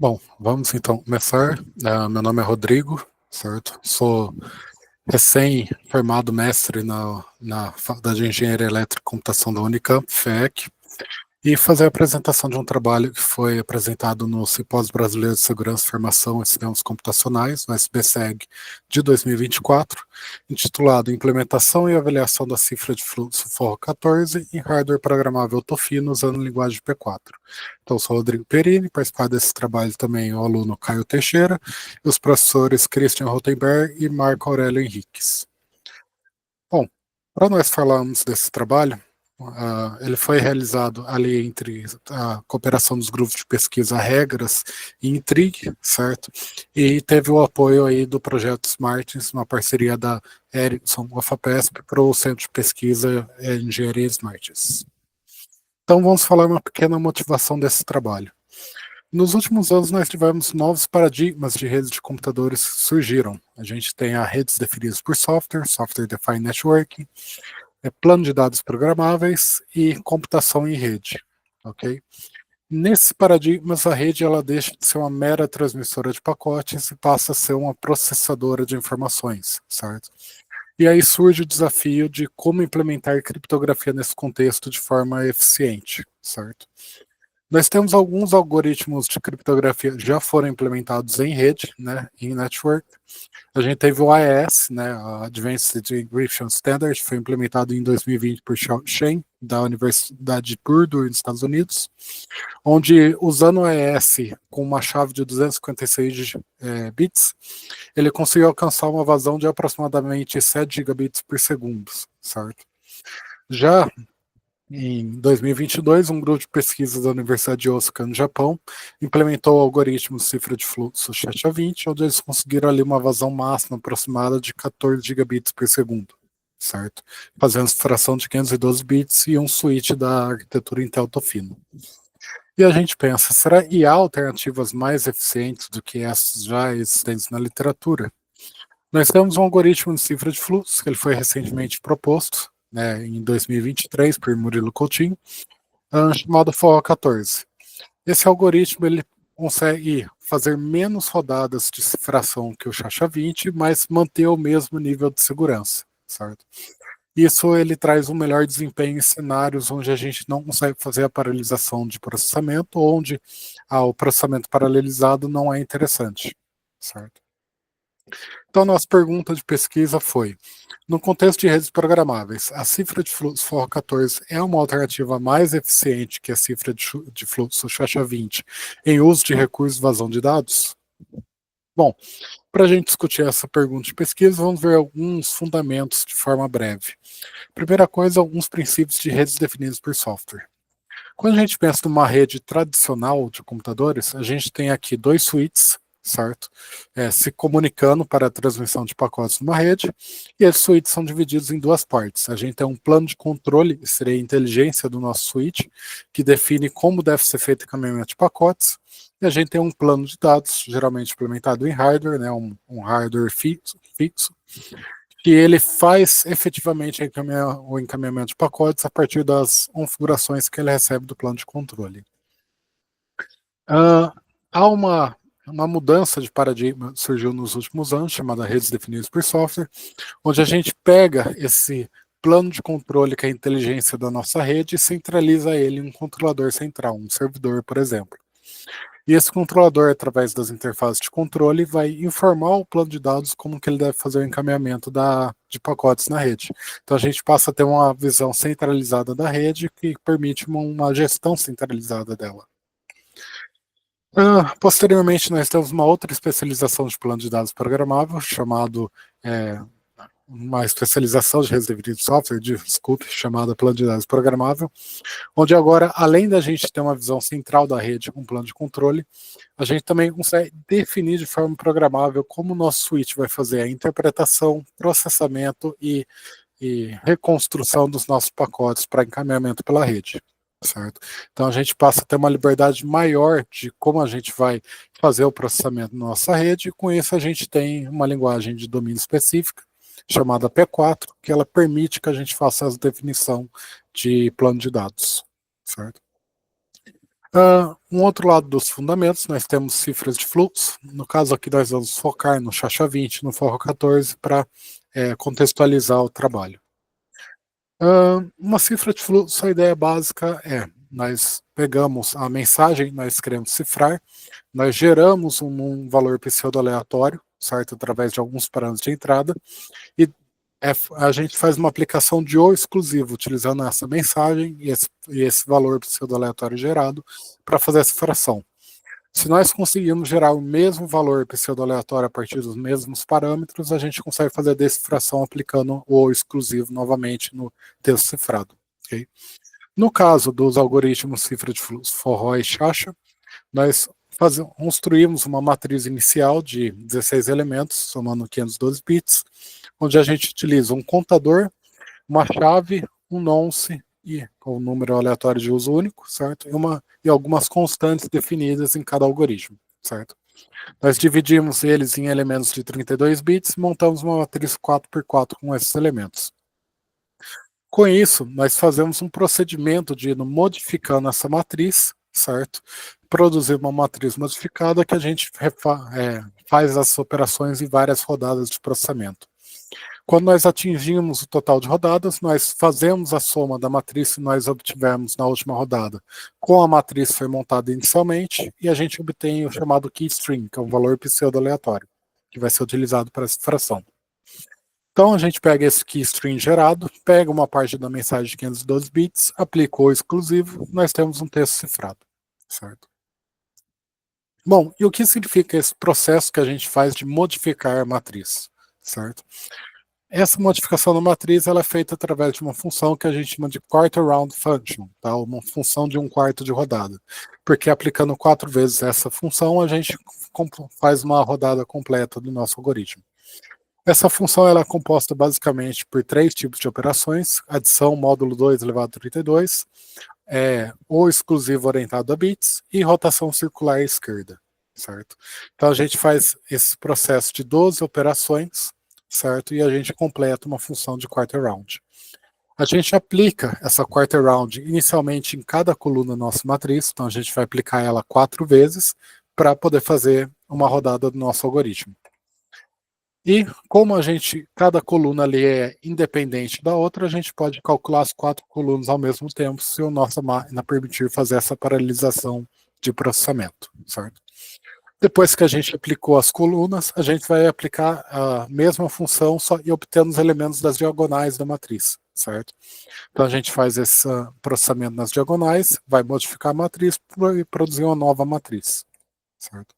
Bom, vamos então começar. Meu nome é Rodrigo, certo? Sou recém-formado mestre na Faculdade de Engenharia Elétrica e Computação da Unicamp, FEEC, e fazer a apresentação de um trabalho que foi apresentado no Simpósio Brasileiro de Segurança, Formação e Sistemas Computacionais, no SBSEG, de 2024, intitulado Implementação e Avaliação da Cifra de Fluxo Forro 14 em Hardware Programável Tofino usando linguagem P4. Então, sou Rodrigo Perini, participar desse trabalho também o aluno Caio Teixeira e os professores Christian Rotenberg e Marco Aurélio Henriques. Bom, para nós falarmos desse trabalho, ele foi realizado ali entre a cooperação dos grupos de pesquisa Regras e Intrig, certo? E teve o apoio aí do projeto Smartens, uma parceria da Ericsson UFAPESP para o Centro de Pesquisa Engenharia Smartens. Então vamos falar uma pequena motivação desse trabalho. Nos últimos anos, nós tivemos novos paradigmas de redes de computadores que surgiram. A gente tem as redes definidas por software, Software Defined Networking, plano de dados programáveis e computação em rede. Okay? Nesses paradigmas, a rede ela deixa de ser uma mera transmissora de pacotes e passa a ser uma processadora de informações, certo? E aí surge o desafio de como implementar criptografia nesse contexto de forma eficiente, certo? Nós temos alguns algoritmos de criptografia que já foram implementados em rede, né, em network. A gente teve o AES, né, a Advanced Encryption Standard, foi implementado em 2020 por Shane, da Universidade de Purdue, nos Estados Unidos, onde, usando o AES com uma chave de 256 bits, ele conseguiu alcançar uma vazão de aproximadamente 7 gigabits por segundo, certo? Já em 2022, um grupo de pesquisa da Universidade de Osaka, no Japão, implementou o algoritmo de cifra de fluxo SHA-20, onde eles conseguiram ali uma vazão máxima aproximada de 14 gigabits por segundo, certo? Fazendo extração de 512 bits e um switch da arquitetura Intel Tofino. E a gente pensa, será que há alternativas mais eficientes do que essas já existentes na literatura? Nós temos um algoritmo de cifra de fluxo, que ele foi recentemente proposto, né, em 2023, por Murilo Coutinho, chamado FOA14. Esse algoritmo ele consegue fazer menos rodadas de cifração que o SHA-20, mas manter o mesmo nível de segurança, certo? Isso ele traz um melhor desempenho em cenários onde a gente não consegue fazer a paralelização de processamento, onde o processamento paralelizado não é interessante, certo? Então, nossa pergunta de pesquisa foi: no contexto de redes programáveis, a cifra de fluxo FORRA14 é uma alternativa mais eficiente que a cifra de fluxo SHA-20 em uso de recursos de vazão de dados? Bom, para a gente discutir essa pergunta de pesquisa, vamos ver alguns fundamentos de forma breve. Primeira coisa, alguns princípios de redes definidos por software. Quando a gente pensa numa rede tradicional de computadores, a gente tem aqui dois switches, certo? Se comunicando para a transmissão de pacotes numa rede, e esses switches são divididos em duas partes. A gente tem um plano de controle, que seria a inteligência do nosso switch, que define como deve ser feito o encaminhamento de pacotes, e a gente tem um plano de dados, geralmente implementado em hardware, né, um hardware fixo, que ele faz efetivamente o encaminhamento de pacotes a partir das configurações que ele recebe do plano de controle. Há uma mudança de paradigma que surgiu nos últimos anos, chamada redes definidas por software, onde a gente pega esse plano de controle, que é a inteligência da nossa rede, e centraliza ele em um controlador central, um servidor, por exemplo. E esse controlador, através das interfaces de controle, vai informar o plano de dados como que ele deve fazer o encaminhamento de pacotes na rede. Então a gente passa a ter uma visão centralizada da rede que permite uma gestão centralizada dela. Posteriormente, nós temos uma outra especialização de plano de dados programável, chamado uma especialização de redes definidas de software, desculpe, chamada plano de dados programável, onde agora, além da gente ter uma visão central da rede com plano de controle, a gente também consegue definir de forma programável como o nosso switch vai fazer a interpretação, processamento e reconstrução dos nossos pacotes para encaminhamento pela rede, certo? Então a gente passa a ter uma liberdade maior de como a gente vai fazer o processamento na nossa rede, e com isso a gente tem uma linguagem de domínio específica, chamada P4, que ela permite que a gente faça a definição de plano de dados, certo? Um outro lado dos fundamentos, nós temos cifras de fluxo. No caso aqui, nós vamos focar no Chacha-20, no Forro 14, para contextualizar o trabalho. Uma cifra de fluxo, a ideia básica é, nós pegamos a mensagem, nós queremos cifrar, nós geramos um valor pseudo-aleatório, certo? Através de alguns parâmetros de entrada, e a gente faz uma aplicação de O exclusivo, utilizando essa mensagem e esse valor pseudo-aleatório gerado para fazer essa fração. Se nós conseguirmos gerar o mesmo valor pseudo-aleatório a partir dos mesmos parâmetros, a gente consegue fazer a decifração aplicando o O exclusivo novamente no texto cifrado. Okay? No caso dos algoritmos cifra de fluxo Forró e Chacha, nós construímos uma matriz inicial de 16 elementos, somando 512 bits, onde a gente utiliza um contador, uma chave, um nonce e o número aleatório de uso único, certo? E algumas constantes definidas em cada algoritmo, certo? Nós dividimos eles em elementos de 32 bits e montamos uma matriz 4x4 com esses elementos. Com isso, nós fazemos um procedimento de ir modificando essa matriz, certo? Produzir uma matriz modificada que a gente faz as operações em várias rodadas de processamento. Quando nós atingimos o total de rodadas, nós fazemos a soma da matriz que nós obtivemos na última rodada com a matriz que foi montada inicialmente e a gente obtém o chamado key string, que é um valor pseudo-aleatório, que vai ser utilizado para essa fração. Então a gente pega esse key string gerado, pega uma parte da mensagem de 512 bits, aplica o exclusivo, nós temos um texto cifrado, certo? Bom, e o que significa esse processo que a gente faz de modificar a matriz, certo? Essa modificação da matriz ela é feita através de uma função que a gente chama de quarter round function, tá? Uma função de um quarto de rodada. Porque aplicando 4 vezes essa função, a gente faz uma rodada completa do nosso algoritmo. Essa função ela é composta basicamente por 3 tipos de operações: adição módulo 2 elevado a 32, ou exclusivo orientado a bits, e rotação circular à esquerda, certo? Então a gente faz esse processo de 12 operações, certo? E a gente completa uma função de quarter round. A gente aplica essa quarter round inicialmente em cada coluna da nossa matriz, então a gente vai aplicar ela 4 vezes para poder fazer uma rodada do nosso algoritmo. E como cada coluna ali é independente da outra, a gente pode calcular as 4 colunas ao mesmo tempo, se a nossa máquina permitir fazer essa paralelização de processamento, certo? Depois que a gente aplicou as colunas, a gente vai aplicar a mesma função só e obtendo os elementos das diagonais da matriz, certo? Então a gente faz esse processamento nas diagonais, vai modificar a matriz e produzir uma nova matriz, certo?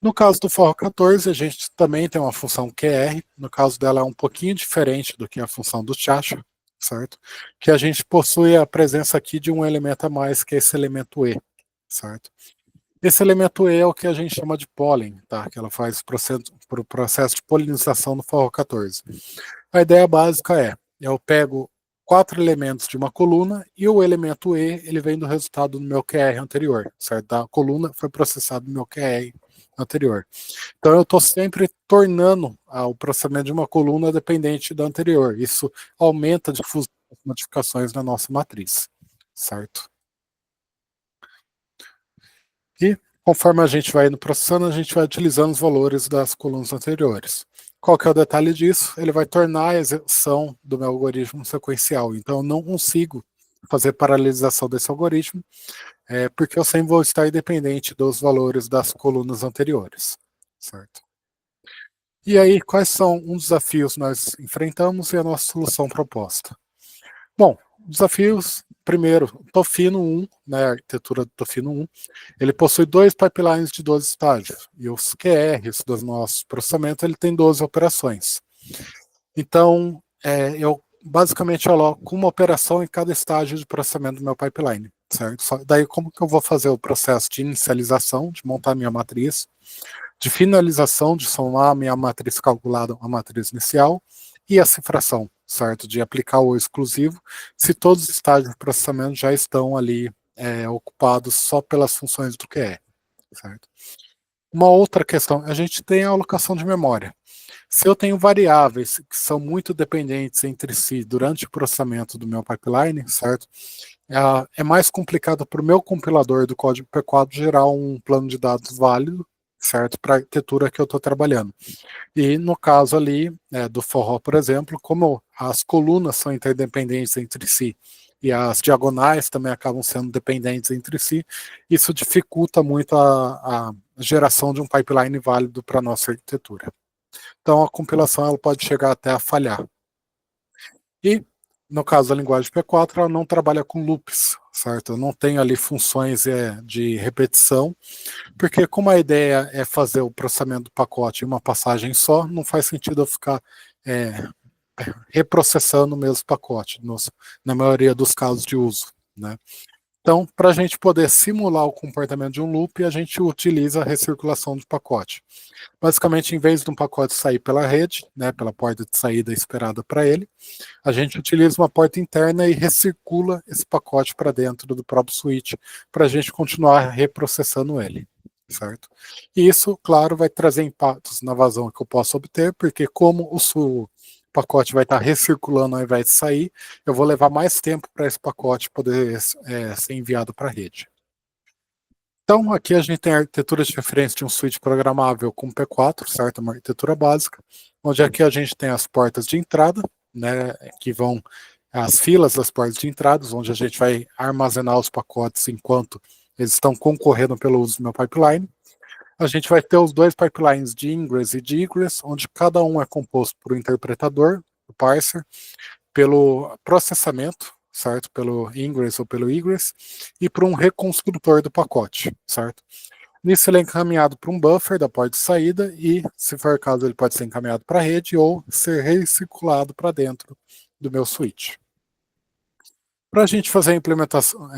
No caso do Forro 14, a gente também tem uma função QR, no caso dela é um pouquinho diferente do que a função do Chacha, certo? Que a gente possui a presença aqui de um elemento a mais, que é esse elemento E, certo? Esse elemento E é o que a gente chama de pólen, tá? Que ela faz para o processo de polinização no Forro 14. A ideia básica é, eu pego 4 elementos de uma coluna e o elemento E, ele vem do resultado do meu QR anterior, certo? A coluna foi processada no meu QR anterior. Então eu estou sempre tornando o processamento de uma coluna dependente da anterior. Isso aumenta a difusão das modificações na nossa matriz, certo? E conforme a gente vai indo processando, a gente vai utilizando os valores das colunas anteriores. Qual que é o detalhe disso? Ele vai tornar a execução do meu algoritmo sequencial. Então eu não consigo fazer paralelização desse algoritmo, porque eu sempre vou estar independente dos valores das colunas anteriores, certo? E aí, quais são os desafios que nós enfrentamos e a nossa solução proposta? Bom, desafios, primeiro, Tofino 1, né, a arquitetura do Tofino 1, ele possui 2 pipelines de 12 estágios, e os QRs do nosso processamento, ele tem 12 operações. Então, eu basicamente aloco uma operação em cada estágio de processamento do meu pipeline, certo? Daí, como que eu vou fazer o processo de inicialização, de montar a minha matriz, de finalização, de somar a minha matriz calculada à matriz inicial, e a cifração, certo? De aplicar o exclusivo, se todos os estágios de processamento já estão ali ocupados só pelas funções do QE, certo? Uma outra questão, a gente tem a alocação de memória. Se eu tenho variáveis que são muito dependentes entre si durante o processamento do meu pipeline, certo? É mais complicado para o meu compilador do código P4 gerar um plano de dados válido, certo? Para a arquitetura que eu estou trabalhando. E no caso ali do forró, por exemplo, como as colunas são interdependentes entre si e as diagonais também acabam sendo dependentes entre si, isso dificulta muito a geração de um pipeline válido para a nossa arquitetura. Então a compilação ela pode chegar até a falhar. E no caso da linguagem P4, ela não trabalha com loops, certo? Eu não tenho ali funções de repetição, porque como a ideia é fazer o processamento do pacote em uma passagem só, não faz sentido eu ficar reprocessando o mesmo pacote, na maioria dos casos de uso, né? Então, para a gente poder simular o comportamento de um loop, a gente utiliza a recirculação de pacote. Basicamente, em vez de um pacote sair pela rede, né, pela porta de saída esperada para ele, a gente utiliza uma porta interna e recircula esse pacote para dentro do próprio switch para a gente continuar reprocessando ele, certo? E isso, claro, vai trazer impactos na vazão que eu posso obter, porque como o pacote vai estar recirculando ao invés de sair, eu vou levar mais tempo para esse pacote poder ser enviado para a rede. Então, aqui a gente tem a arquitetura de referência de um switch programável com P4, certo? Uma arquitetura básica, onde aqui a gente tem as portas de entrada, né, que vão as filas das portas de entradas, onde a gente vai armazenar os pacotes enquanto eles estão concorrendo pelo uso do meu pipeline. A gente vai ter os dois pipelines de ingress e de egress, onde cada um é composto por um interpretador, o parser, pelo processamento, certo? Pelo ingress ou pelo egress, e por um reconstrutor do pacote, certo? Nisso ele é encaminhado para um buffer da porta de saída e, se for o caso, ele pode ser encaminhado para a rede ou ser recirculado para dentro do meu switch. Para a gente fazer a implementação,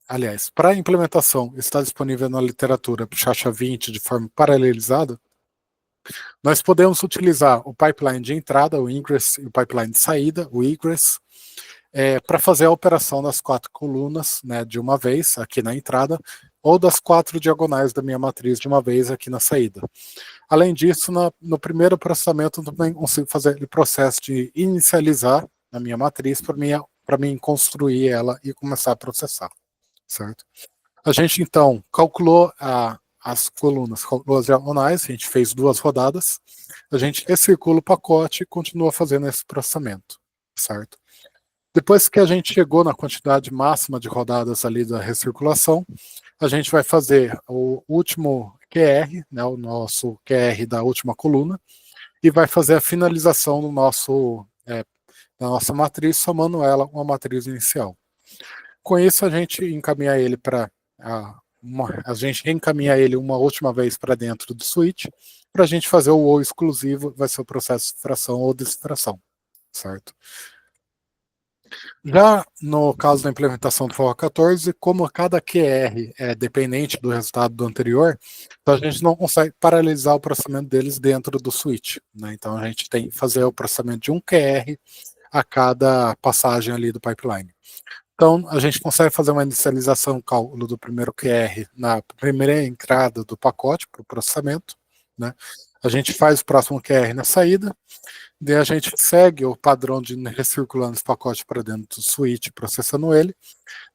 aliás, para a implementação está disponível na literatura Chacha 20 de forma paralelizada, nós podemos utilizar o pipeline de entrada, o ingress, e o pipeline de saída, o egress, para fazer a operação das 4 colunas, né, de uma vez aqui na entrada, ou das 4 diagonais da minha matriz de uma vez aqui na saída. Além disso, no primeiro processamento, eu também consigo fazer o processo de inicializar a minha matriz para mim construir ela e começar a processar, certo? A gente, então, calculou as colunas, calculou as diagonais, a gente fez 2 rodadas, a gente recircula o pacote e continua fazendo esse processamento, certo? Depois que a gente chegou na quantidade máxima de rodadas ali da recirculação, a gente vai fazer o último QR, né, o nosso QR da última coluna, e vai fazer a finalização do da nossa matriz, somando ela com a matriz inicial. Com isso, a gente encaminha ele para a gente reencaminha ele uma última vez para dentro do switch, para a gente fazer o ou exclusivo, vai ser o processo de cifração ou descifração, certo? Já no caso da implementação do Forra 14, como cada QR é dependente do resultado do anterior, então a gente não consegue paralelizar o processamento deles dentro do switch, né? Então a gente tem que fazer o processamento de um QR a cada passagem ali do pipeline. Então a gente consegue fazer uma inicialização, cálculo do primeiro QR na primeira entrada do pacote para o processamento, né? A gente faz o próximo QR na saída, daí a gente segue o padrão de recirculando esse pacote para dentro do switch, processando ele.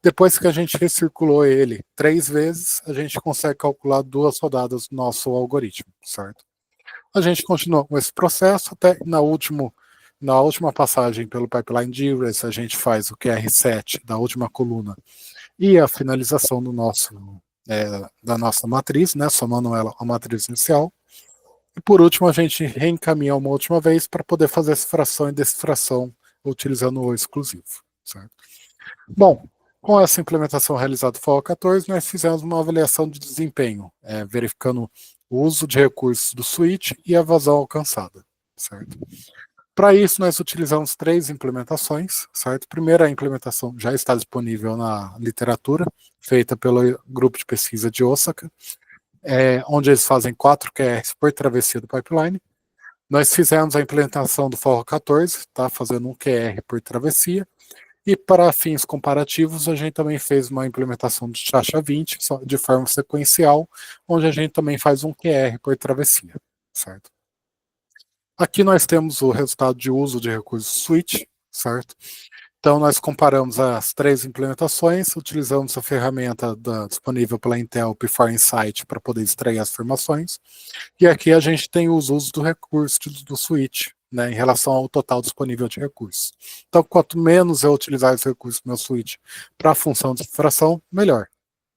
Depois que a gente recirculou ele 3 vezes, a gente consegue calcular 2 rodadas do nosso algoritmo, certo? A gente continua com esse processo até na última passagem pelo pipeline de egress, a gente faz o QR7 da última coluna e a finalização da nossa matriz, né, somando ela à matriz inicial. E por último, a gente reencaminha uma última vez para poder fazer cifração e decifração utilizando o exclusivo, certo? Bom, com essa implementação realizada do FOL 14, nós fizemos uma avaliação de desempenho, verificando o uso de recursos do switch e a vazão alcançada, certo? Para isso, nós utilizamos 3 implementações, certo? Primeiro, a implementação já está disponível na literatura, feita pelo grupo de pesquisa de Osaka, onde eles fazem 4 QRs por travessia do pipeline. Nós fizemos a implementação do Forro 14, tá? Fazendo um QR por travessia. E para fins comparativos, a gente também fez uma implementação de Chacha-20 de forma sequencial, onde a gente também faz um QR por travessia, certo? Aqui nós temos o resultado de uso de recursos switch, certo? Então nós comparamos as 3 implementações, utilizamos a ferramenta disponível pela Intel P4 Insight para poder extrair as informações, e aqui a gente tem os usos do recurso do switch, né, em relação ao total disponível de recursos. Então, quanto menos eu utilizar esse recurso no meu switch para a função de cifração, melhor,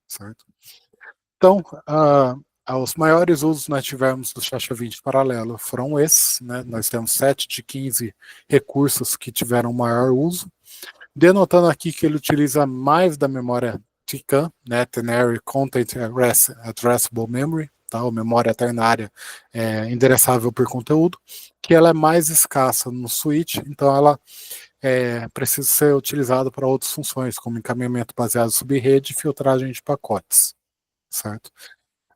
certo? Então, os maiores usos nós tivemos do Chacha-20 paralelo foram esses, né? Nós temos 7 de 15 recursos que tiveram maior uso, denotando aqui que ele utiliza mais da memória TCAM, né, Ternary Content Addressable Memory, tá, ou memória ternária endereçável por conteúdo, que ela é mais escassa no switch, então ela precisa ser utilizada para outras funções, como encaminhamento baseado em subrede e filtragem de pacotes, certo?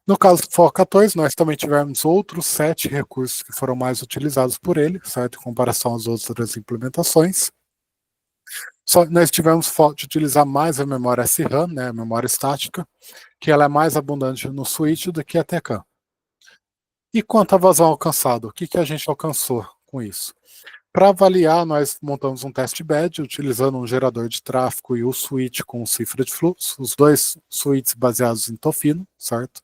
No caso do FOR 14, nós também tivemos outros 7 recursos que foram mais utilizados por ele, certo? Em comparação às outras implementações. Só nós tivemos foco de utilizar mais a memória SRAM, né, a memória estática, que ela é mais abundante no switch do que a TCAM. E quanto à vazão alcançada, o que a gente alcançou com isso? Para avaliar, nós montamos um test bed utilizando um gerador de tráfego e o switch com cifra de fluxo, os dois switches baseados em Tofino, certo?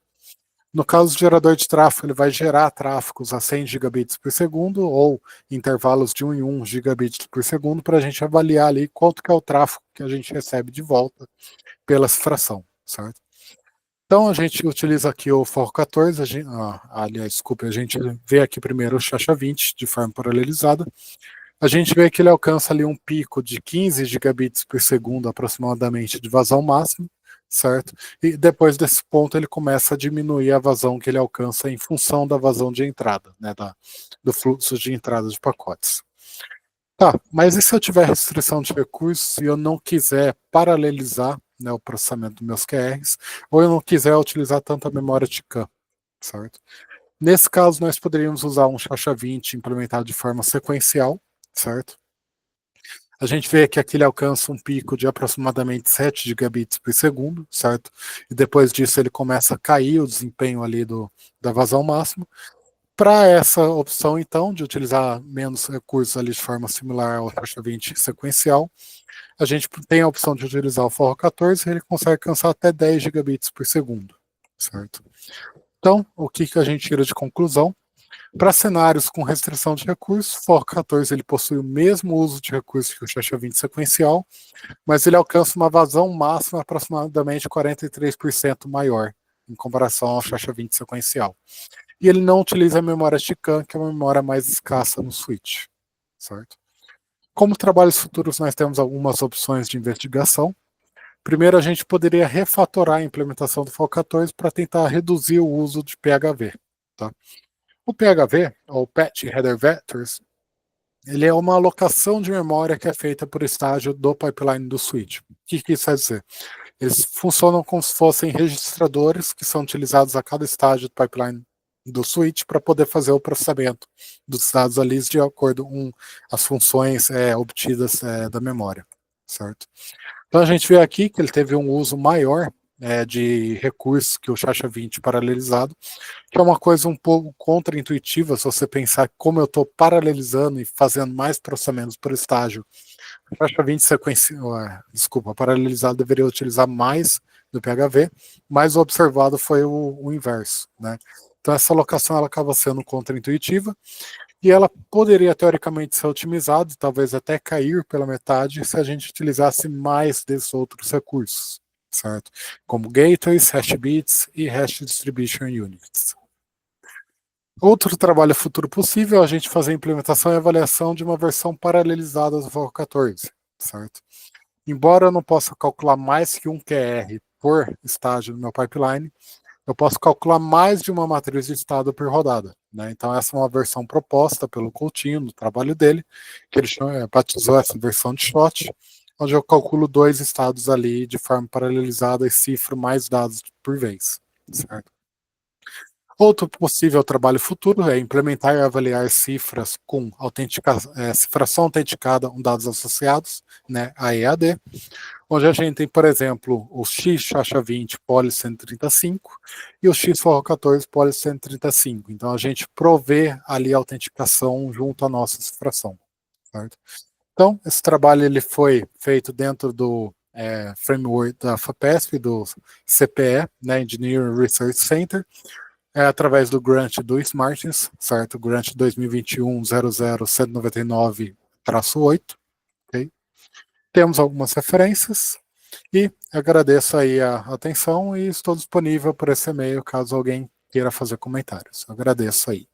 No caso do gerador de tráfego, ele vai gerar tráfegos a 100 gigabits por segundo ou intervalos de 1 em 1 gigabits por segundo para a gente avaliar ali quanto que é o tráfego que a gente recebe de volta pela cifração, certo? Então a gente utiliza aqui o FOR 14, aliás, desculpe, a gente vê aqui primeiro o Chacha-20 de forma paralelizada. A gente vê que ele alcança ali um pico de 15 gigabits por segundo aproximadamente de vazão máxima, certo? E depois desse ponto ele começa a diminuir a vazão que ele alcança em função da vazão de entrada, né, do fluxo de entrada de pacotes. Tá, mas e se eu tiver restrição de recursos e eu não quiser paralelizar, né, o processamento dos meus QRs, ou eu não quiser utilizar tanta memória TCAM, certo? Nesse caso, nós poderíamos usar um Chacha-20 implementado de forma sequencial, certo? A gente vê que aqui ele alcança um pico de aproximadamente 7 gigabits por segundo, certo? E depois disso ele começa a cair o desempenho ali da vazão máxima. Para essa opção, então, de utilizar menos recursos ali de forma similar ao Chacha-20 sequencial, a gente tem a opção de utilizar o Forro 14 e ele consegue alcançar até 10 gigabits por segundo, certo? Então, o que a gente tira de conclusão? Para cenários com restrição de recursos, o Forro 14 ele possui o mesmo uso de recursos que o Chacha-20 sequencial, mas ele alcança uma vazão máxima aproximadamente 43% maior em comparação ao Chacha-20 sequencial. E ele não utiliza a memória TCAM, que é uma memória mais escassa no switch, certo? Como trabalhos futuros, nós temos algumas opções de investigação. Primeiro, a gente poderia refatorar a implementação do FOR 14 para tentar reduzir o uso de PHV. Tá? O PHV, ou Patch Header Vectors, ele é uma alocação de memória que é feita por estágio do pipeline do switch. O que isso quer dizer? Eles funcionam como se fossem registradores que são utilizados a cada estágio do pipeline do switch para poder fazer o processamento dos dados ali de acordo com as funções obtidas da memória, certo? Então a gente vê aqui que ele teve um uso maior de recursos que o Chacha-20 paralelizado, que é uma coisa um pouco contraintuitiva se você pensar como eu estou paralelizando e fazendo mais processamentos por estágio. O Chacha-20 paralelizado deveria utilizar mais do PHV, mas o observado foi o inverso, né? Então essa alocação ela acaba sendo contraintuitiva e ela poderia teoricamente ser otimizada, talvez até cair pela metade se a gente utilizasse mais desses outros recursos, certo? Como gateways, hash bits e hash distribution units. Outro trabalho futuro possível é a gente fazer a implementação e avaliação de uma versão paralelizada do FOR 14, certo? Embora eu não possa calcular mais que um QR por estágio no meu pipeline, eu posso calcular mais de uma matriz de estado por rodada, né? Então essa é uma versão proposta pelo Coutinho no trabalho dele, que ele batizou essa versão de SHOT, onde eu calculo 2 estados ali de forma paralelizada e cifro mais dados por vez, certo? Outro possível trabalho futuro é implementar e avaliar cifras com cifração autenticada com dados associados, né, a EAD, onde a gente tem, por exemplo, o X-Chacha20 Poly 135 e o X-Forro14 Poly 135. Então a gente provê ali a autenticação junto à nossa cifração, certo? Então, esse trabalho ele foi feito dentro do framework da FAPESP, do CPE, né, Engineering Research Center, através do grant do Smartness, certo? Grant 2021-00199-8, ok? Temos algumas referências e agradeço aí a atenção e estou disponível por esse e-mail caso alguém queira fazer comentários. Agradeço aí.